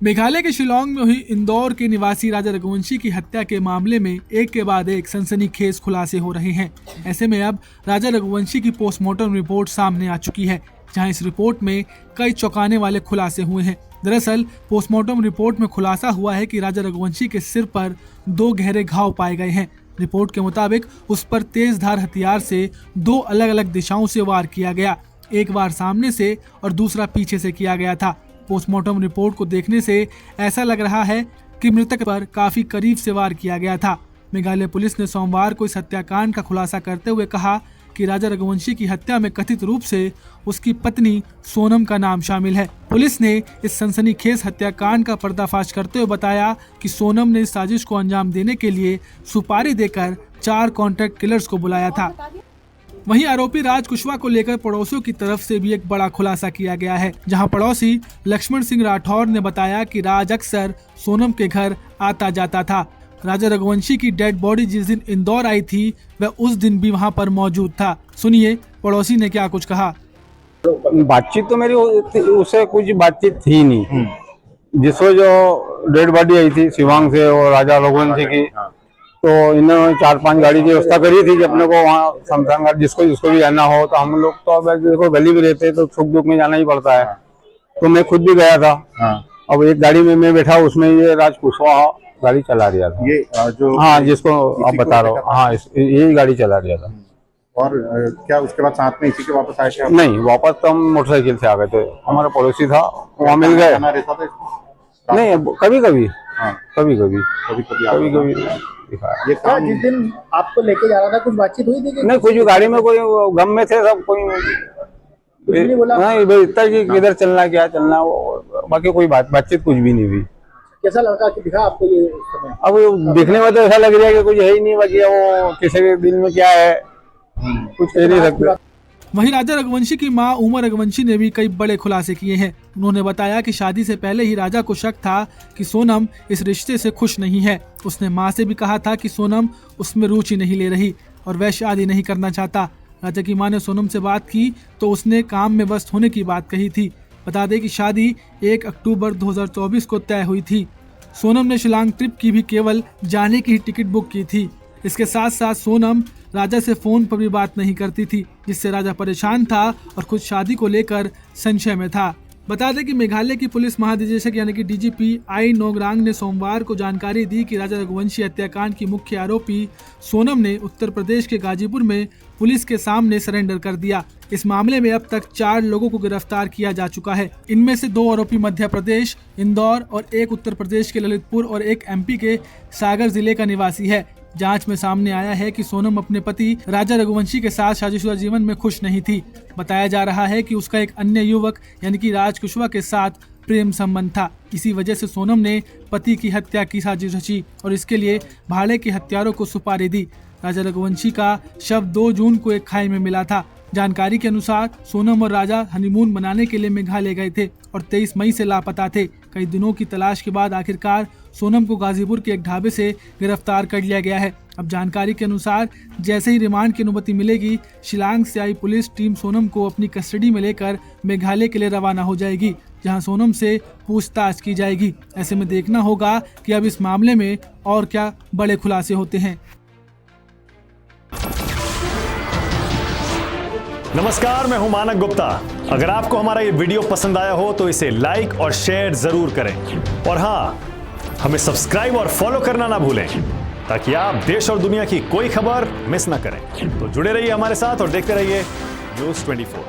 मेघालय के शिलांग में हुई इंदौर के निवासी राजा रघुवंशी की हत्या के मामले में एक के बाद एक सनसनीखेज खुलासे हो रहे हैं। ऐसे में अब राजा रघुवंशी की पोस्टमार्टम रिपोर्ट सामने आ चुकी है, जहां इस रिपोर्ट में कई चौंकाने वाले खुलासे हुए हैं। दरअसल पोस्टमार्टम रिपोर्ट में खुलासा हुआ है कि राजा रघुवंशी के सिर पर 2 गहरे घाव पाए गए हैं। रिपोर्ट के मुताबिक उस पर तेज धार हथियार से 2 अलग अलग दिशाओं से वार किया गया। एक वार सामने से और दूसरा पीछे से किया गया था। पोस्टमार्टम रिपोर्ट को देखने से ऐसा लग रहा है कि मृतक पर काफी करीब से वार किया गया था। मेघालय पुलिस ने सोमवार को इस हत्याकांड का खुलासा करते हुए कहा कि राजा रघुवंशी की हत्या में कथित रूप से उसकी पत्नी सोनम का नाम शामिल है। पुलिस ने इस सनसनीखेज हत्याकांड का पर्दाफाश करते हुए बताया कि सोनम ने इस साजिश को अंजाम देने के लिए सुपारी देकर 4 कॉन्ट्रैक्ट किलर्स को बुलाया था। वहीं आरोपी राज कुशवाहा को लेकर पड़ोसियों की तरफ से भी एक बड़ा खुलासा किया गया है, जहां पड़ोसी लक्ष्मण सिंह राठौर ने बताया कि राज अक्सर सोनम के घर आता जाता था। राजा रघुवंशी की डेड बॉडी जिस दिन इंदौर आई थी वह उस दिन भी वहां पर मौजूद था। सुनिए पड़ोसी ने क्या कुछ कहा। बातचीत तो मेरी उससे कुछ बातचीत थी नहीं। जिसको जो डेड बॉडी आई थी शिवांग से और राजा रघुवंशी की, तो इन्होंने 4-5 गाड़ी की व्यवस्था करी थी कि अपने को वहाँ शमशान घाट जिसको भी जाना हो। तो हम लोग तो अब देखो गली में रहते हैं तो सुख दुख में जाना ही पड़ता है। तो मैं खुद भी गया था। अब एक गाड़ी में मैं बैठा, उसमें ये राज कुशवाहा गाड़ी चला रहा था। ये जो जिसको आप बता रहे हो, यही गाड़ी चला रहा था। और क्या उसके बाद साथ में इसी के वापस आए थे? नहीं, वापस तो हम मोटरसाइकिल से आ गए थे। हमारा पड़ोसी था, वहाँ मिल गए। नहीं, कभी कभी ये काम जिस दिन आपको लेके जा रहा था कुछ बातचीत हुई थी? नहीं, कुछ गाड़ी में कोई गम में थे सब, कोई नहीं बोला नहीं भाई इतना कि किधर चलना क्या चलना, बाकी कोई बातचीत कुछ भी नहीं हुई। कैसा लड़का दिखा आपको ये समय? अब दिखने में तो ऐसा लग रहा है कि कुछ है ही नहीं, बाकी वो किसी के दिल में क्या है कुछ कह नहीं सकते। वहीं राजा रघुवंशी की मां उमा रघुवंशी ने भी कई बड़े खुलासे किए हैं। उन्होंने बताया कि शादी से पहले ही राजा को शक था कि सोनम इस रिश्ते से खुश नहीं है। उसने मां से भी कहा था कि सोनम उसमें रुचि नहीं ले रही और वह शादी नहीं करना चाहता। राजा की मां ने सोनम से बात की तो उसने काम में व्यस्त होने की बात कही थी। बता दें कि शादी 1 अक्टूबर 2024 को तय हुई थी। सोनम ने शिलांग ट्रिप की भी केवल जाने की ही टिकट बुक की थी। इसके साथ साथ सोनम राजा से फोन पर भी बात नहीं करती थी, जिससे राजा परेशान था और खुद शादी को लेकर संशय में था। बता दें कि मेघालय की पुलिस महानिदेशक यानी कि डीजीपी आई नोगरांग ने सोमवार को जानकारी दी कि राजा रघुवंशी हत्याकांड की मुख्य आरोपी सोनम ने उत्तर प्रदेश के गाजीपुर में पुलिस के सामने सरेंडर कर दिया। इस मामले में अब तक 4 लोगों को गिरफ्तार किया जा चुका है। इनमें से 2 आरोपी मध्य प्रदेश इंदौर और एक उत्तर प्रदेश के ललितपुर और एक एमपी के सागर जिले का निवासी है। जांच में सामने आया है कि सोनम अपने पति राजा रघुवंशी के साथ शादीशुदा जीवन में खुश नहीं थी। बताया जा रहा है कि उसका एक अन्य युवक यानी कि राज कुशवाहा के साथ प्रेम संबंध था। इसी वजह से सोनम ने पति की हत्या की साजिश रची और इसके लिए भाड़े के हत्यारों को सुपारी दी। राजा रघुवंशी का शव 2 जून को एक खाई में मिला था। जानकारी के अनुसार सोनम और राजा हनीमून मनाने के लिए मेघालय गए थे और 23 मई से लापता थे। कई दिनों की तलाश के बाद आखिरकार सोनम को गाजीपुर के एक ढाबे से गिरफ्तार कर लिया गया है। अब जानकारी के अनुसार जैसे ही रिमांड की अनुमति मिलेगी, शिलांग से आई पुलिस टीम सोनम को अपनी कस्टडी में लेकर मेघालय के लिए रवाना हो जाएगी, जहां सोनम से पूछताछ की जाएगी। ऐसे में देखना होगा कि अब इस मामले में और क्या बड़े खुलासे होते हैं। नमस्कार, मैं हूं मानक गुप्ता। अगर आपको हमारा ये वीडियो पसंद आया हो तो इसे लाइक और शेयर जरूर करें और हाँ, हमें सब्सक्राइब और फॉलो करना ना भूलें ताकि आप देश और दुनिया की कोई खबर मिस ना करें। तो जुड़े रहिए हमारे साथ और देखते रहिए न्यूज़ 24।